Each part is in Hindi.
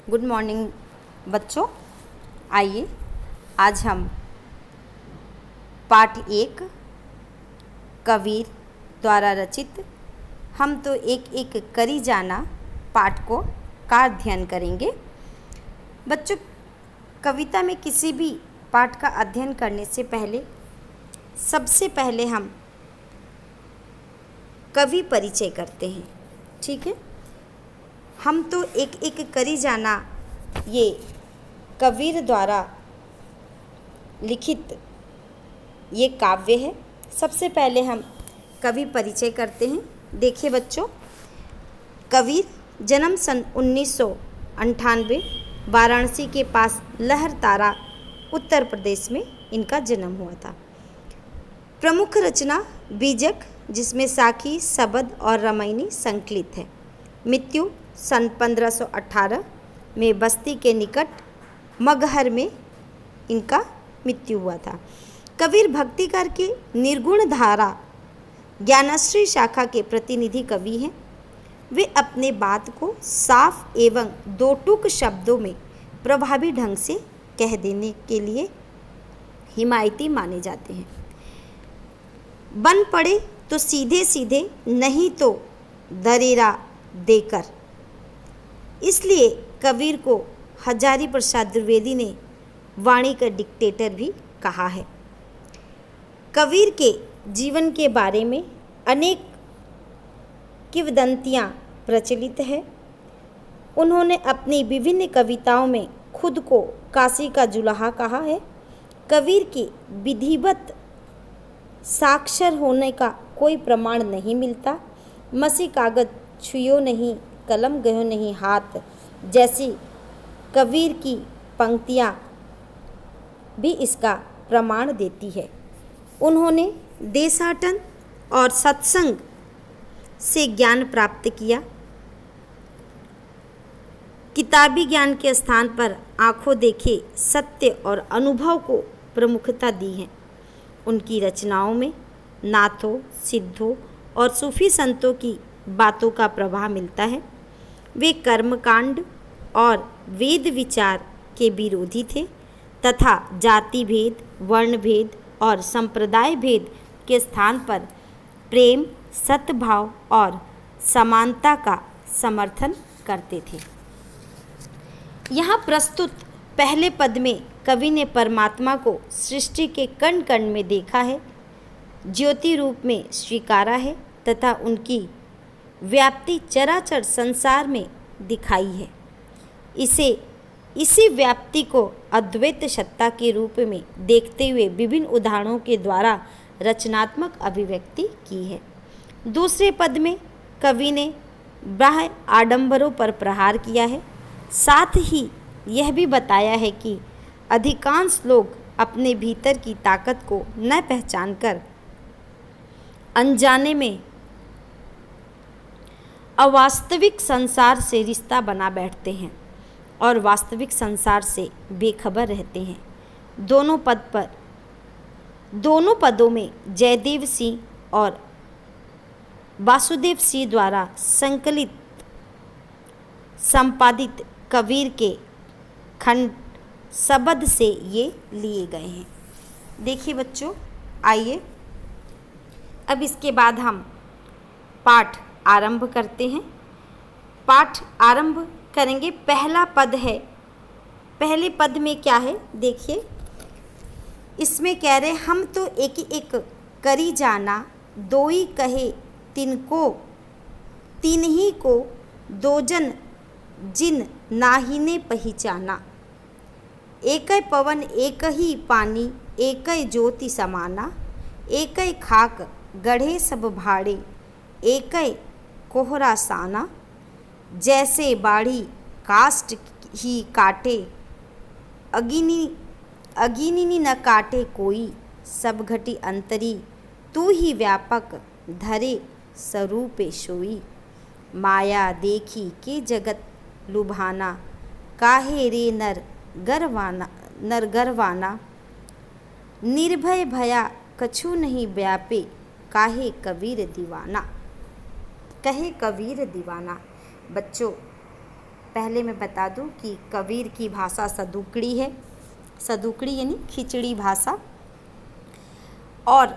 गुड मॉर्निंग बच्चों। आइए आज हम पाठ 1 कबीर द्वारा रचित हम तो एक एक करी जाना पाठ का अध्ययन करेंगे। बच्चों, कविता में किसी भी पाठ का अध्ययन करने से पहले सबसे पहले हम कवि परिचय करते हैं। ठीक है, हम तो एक एक करी जाना ये कबीर द्वारा लिखित ये काव्य है। सबसे पहले हम कवि परिचय करते हैं। देखिए बच्चों, कबीर जन्म सन 1998 वाराणसी के पास लहरतारा उत्तर प्रदेश में इनका जन्म हुआ था। प्रमुख रचना बीजक, जिसमें साखी, शबद और रामायणी संकलित है। मृत्यु सन 1518 में बस्ती के निकट मगहर में इनका मृत्यु हुआ था। कबीर भक्तिकार के निर्गुण धारा ज्ञानश्री शाखा के प्रतिनिधि कवि हैं। वे अपने बात को साफ एवं दो टूक शब्दों में प्रभावी ढंग से कह देने के लिए हिमायती माने जाते हैं। बन पड़े तो सीधे सीधे, नहीं तो दरेरा देकर। इसलिए कबीर को हजारी प्रसाद द्विवेदी ने वाणी का डिक्टेटर भी कहा है। कबीर के जीवन के बारे में अनेक किंवदंतियाँ प्रचलित है। उन्होंने अपनी विभिन्न कविताओं में खुद को काशी का जुलाहा कहा है। कबीर की विधिवत साक्षर होने का कोई प्रमाण नहीं मिलता। मसी कागज छुयो नहीं, कलम गयो नहीं हाथ जैसी कबीर की पंक्तियाँ भी इसका प्रमाण देती है। उन्होंने देशाटन और सत्संग से ज्ञान प्राप्त किया। किताबी ज्ञान के स्थान पर आंखों देखे सत्य और अनुभव को प्रमुखता दी है। उनकी रचनाओं में नाथों, सिद्धों और सूफी संतों की बातों का प्रभाव मिलता है। वे कर्मकांड और वेद विचार के विरोधी थे तथा जाति भेद, वर्ण भेद और संप्रदाय भेद के स्थान पर प्रेम, सद्भाव और समानता का समर्थन करते थे। यहाँ प्रस्तुत पहले पद में कवि ने परमात्मा को सृष्टि के कण कण में देखा है, ज्योति रूप में स्वीकारा है तथा उनकी व्याप्ति चराचर संसार में दिखाई है। इसी व्याप्ति को अद्वैत सत्ता के रूप में देखते हुए विभिन्न उदाहरणों के द्वारा रचनात्मक अभिव्यक्ति की है। दूसरे पद में कवि ने बाह्य आडंबरों पर प्रहार किया है। साथ ही यह भी बताया है कि अधिकांश लोग अपने भीतर की ताकत को न पहचानकर अनजाने में अवास्तविक संसार से रिश्ता बना बैठते हैं और वास्तविक संसार से बेखबर रहते हैं। दोनों पदों में जयदेव सिंह और वासुदेव सिंह द्वारा संकलित संपादित कबीर के खंड शबद से ये लिए गए हैं। देखिए बच्चों, आइए अब इसके बाद हम पाठ आरंभ करते हैं। पाठ आरंभ करेंगे। पहला पद है। पहले पद में क्या है देखिए, इसमें कह रहे हम तो एक एक करी जाना, दोई कहे तिनको, तीन ही को दोजन जिन नाहिने पहचाना। एक पवन एक ही पानी, एक ज्योति समाना, एक खाक गढ़े सब भाड़े, एक कोहरा साना। जैसे बाढ़ी काष्ट ही काटे, अगिनी न काटे कोई, सब घटी अंतरी तू ही व्यापक, धरे स्वरूपे सोई। माया देखी के जगत लुभाना, काहे रे नर गरवाना। निर्भय भया कछु नहीं व्यापे, काहे कबीर दीवाना। कहे कबीर दीवाना। बच्चों, पहले मैं बता दूं कि कबीर की भाषा सदुकड़ी है। सदुकड़ी यानी खिचड़ी भाषा। और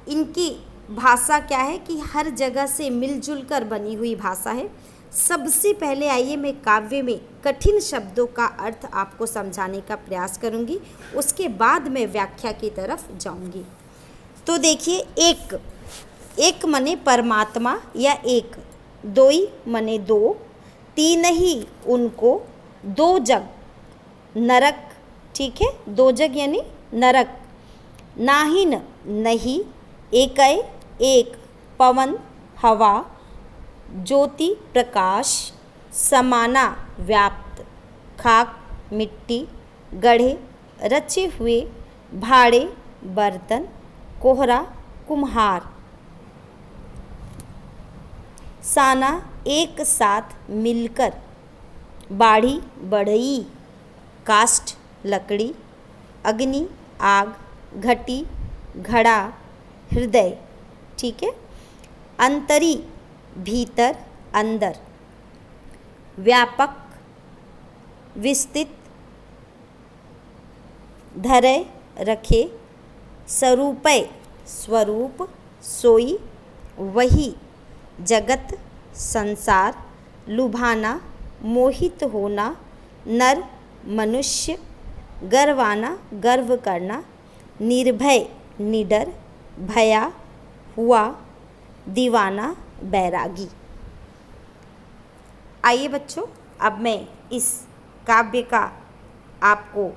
इनकी भाषा क्या है कि हर जगह से मिलजुल कर बनी हुई भाषा है। सबसे पहले आइए मैं काव्य में कठिन शब्दों का अर्थ आपको समझाने का प्रयास करूंगी, उसके बाद मैं व्याख्या की तरफ जाऊंगी। तो देखिए, एक मने परमात्मा या एक, दोई मने दो, तीन ही उनको, दो जग नरक, ठीक है, दो जग यानी नरक, नाहिन नहीं, एकय एक, पवन हवा, ज्योति प्रकाश, समाना व्याप्त, खाक मिट्टी, गढ़े रचे हुए, भाड़े बर्तन, कोहरा कुम्हार, साना एक साथ मिलकर, बाढ़ी बढ़ई, काष्ठ लकड़ी, अग्नि आग, घटी घड़ा, हृदय, ठीक है, अंतरी भीतर अंदर, व्यापक विस्तृत, धरय रखे, स्वरूपय स्वरूप, सोई वही, जगत संसार, लुभाना मोहित होना, नर मनुष्य, गर्वाना गर्व करना, निर्भय निडर, भया हुआ, दीवाना बैरागी। आइए बच्चों, अब मैं इस काव्य का आपको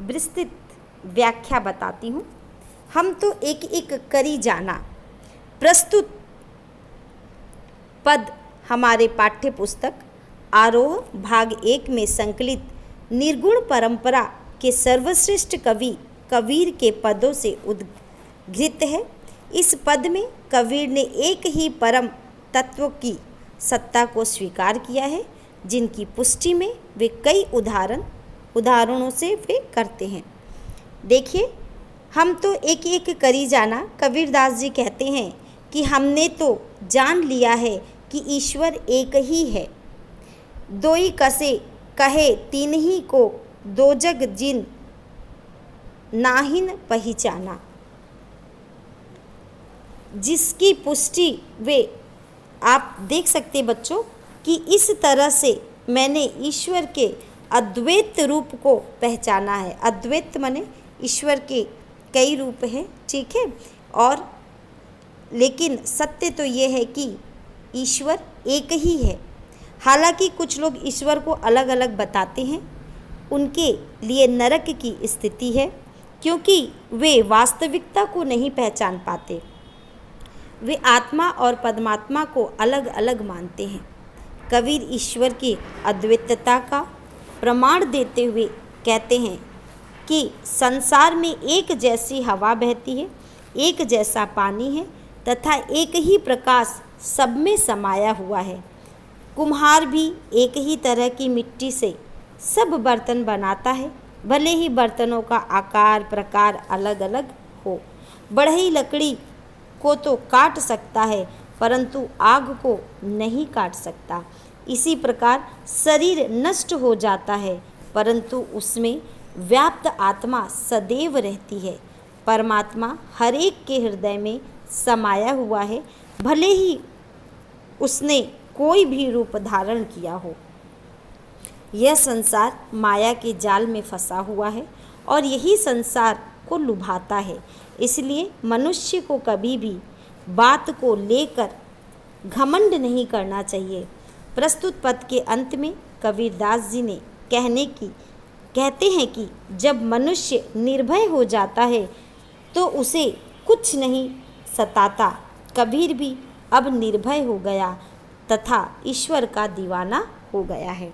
विस्तृत व्याख्या बताती हूँ। हम तो एक एक करी जाना। प्रस्तुत पद हमारे पाठ्य पुस्तक आरोह भाग 1 में संकलित निर्गुण परंपरा के सर्वश्रेष्ठ कवि कबीर के पदों से उद्घृत है। इस पद में कबीर ने एक ही परम तत्व की सत्ता को स्वीकार किया है, जिनकी पुष्टि में वे कई उदाहरणों से वे करते हैं। देखिए, हम तो एक एक करी जाना। कबीरदास जी कहते हैं कि हमने तो जान लिया है कि ईश्वर एक ही है। दोई कसे कहे तीन ही को, दो जग जिन नाहिन पहचाना। जिसकी पुष्टि वे आप देख सकते बच्चों कि इस तरह से मैंने ईश्वर के अद्वैत रूप को पहचाना है। अद्वैत माने ईश्वर के कई रूप हैं, ठीक है, और लेकिन सत्य तो ये है कि ईश्वर एक ही है। हालांकि कुछ लोग ईश्वर को अलग अलग बताते हैं, उनके लिए नरक की स्थिति है, क्योंकि वे वास्तविकता को नहीं पहचान पाते। वे आत्मा और परमात्मा को अलग अलग मानते हैं। कबीर ईश्वर की अद्वैतता का प्रमाण देते हुए कहते हैं कि संसार में एक जैसी हवा बहती है, एक जैसा पानी है तथा एक ही प्रकाश सब में समाया हुआ है। कुम्हार भी एक ही तरह की मिट्टी से सब बर्तन बनाता है, भले ही बर्तनों का आकार प्रकार अलग अलग हो। बढ़ई लकड़ी को तो काट सकता है, परंतु आग को नहीं काट सकता। इसी प्रकार शरीर नष्ट हो जाता है, परंतु उसमें व्याप्त आत्मा सदैव रहती है। परमात्मा हर एक के हृदय में समाया हुआ है, भले ही उसने कोई भी रूप धारण किया हो। यह संसार माया के जाल में फंसा हुआ है और यही संसार को लुभाता है। इसलिए मनुष्य को कभी भी बात को लेकर घमंड नहीं करना चाहिए। प्रस्तुत पद के अंत में कबीरदास जी ने कहते हैं कि जब मनुष्य निर्भय हो जाता है तो उसे कुछ नहीं सताता। कबीर भी अब निर्भय हो गया तथा ईश्वर का दीवाना हो गया है।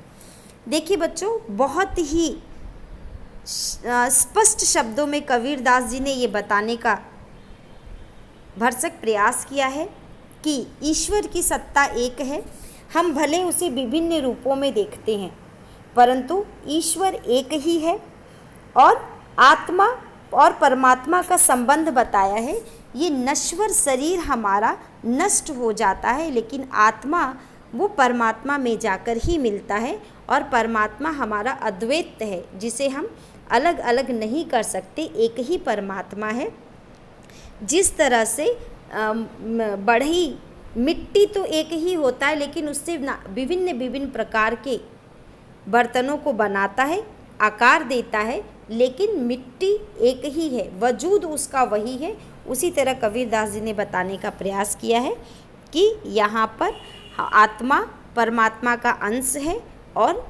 देखिए बच्चों, बहुत ही स्पष्ट शब्दों में कबीरदास जी ने ये बताने का भरसक प्रयास किया है कि ईश्वर की सत्ता एक है। हम भले उसे विभिन्न रूपों में देखते हैं, परंतु ईश्वर एक ही है। और आत्मा और परमात्मा का संबंध बताया है। ये नश्वर शरीर हमारा नष्ट हो जाता है, लेकिन आत्मा वो परमात्मा में जाकर ही मिलता है और परमात्मा हमारा अद्वैत है, जिसे हम अलग अलग नहीं कर सकते, एक ही परमात्मा है। जिस तरह से बढ़ई मिट्टी तो एक ही होता है, लेकिन उससे विभिन्न विभिन्न प्रकार के बर्तनों को बनाता है, आकार देता है, लेकिन मिट्टी एक ही है, वजूद उसका वही है। उसी तरह कबीरदास जी ने बताने का प्रयास किया है कि यहाँ पर आत्मा परमात्मा का अंश है और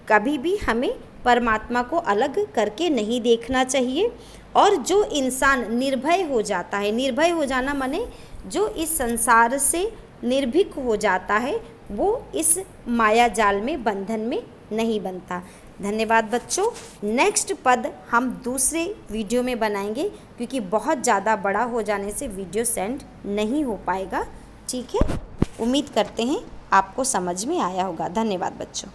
कभी भी हमें परमात्मा को अलग करके नहीं देखना चाहिए। और जो इंसान निर्भय हो जाता है, निर्भय हो जाना माने जो इस संसार से निर्भीक हो जाता है, वो इस माया जाल में, बंधन में नहीं बनता। धन्यवाद बच्चों। नेक्स्ट पद हम दूसरे वीडियो में बनाएंगे, क्योंकि बहुत ज़्यादा बड़ा हो जाने से वीडियो सेंड नहीं हो पाएगा। ठीक है, उम्मीद करते हैं आपको समझ में आया होगा। धन्यवाद बच्चों।